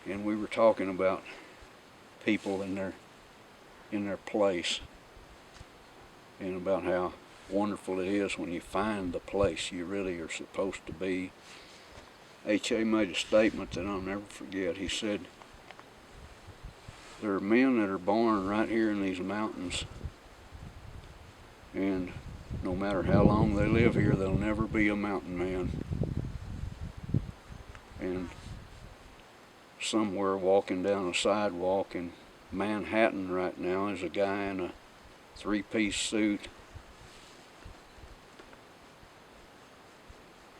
and we were talking about people in their place, and about how wonderful it is when you find the place you really are supposed to be. H.A. made a statement that I'll never forget. He said, there are men that are born right here in these mountains, and no matter how long they live here, they'll never be a mountain man. And somewhere walking down a sidewalk in Manhattan right now is a guy in a three-piece suit,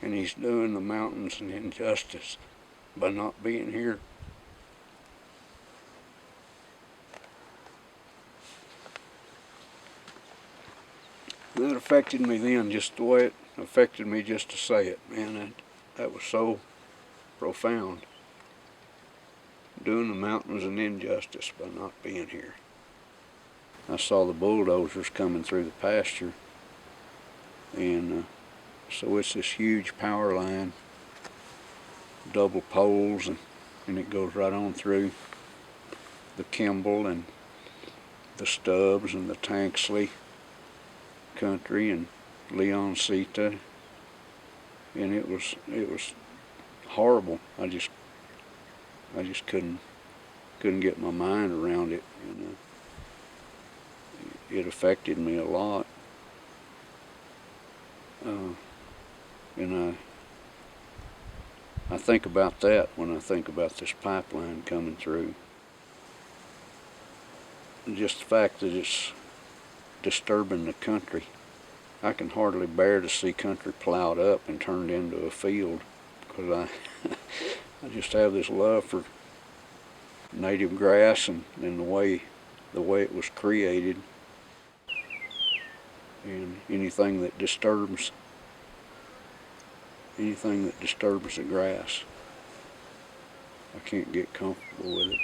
and he's doing the mountains an injustice by not being here. That affected me then, just the way it affected me just to say it. Man, that was so profound. Doing the mountains an injustice by not being here. I saw the bulldozers coming through the pasture, and so it's this huge power line, double poles, and it goes right on through the Kimball and the Stubbs and the Tanksley country and Leoncita, and it was horrible. I just couldn't get my mind around it, and it affected me a lot. And I think about that when I think about this pipeline coming through. Just the fact that it's disturbing the country. I can hardly bear to see country plowed up and turned into a field, because I just have this love for native grass and the way it was created, and anything that disturbs the grass, I can't get comfortable with it.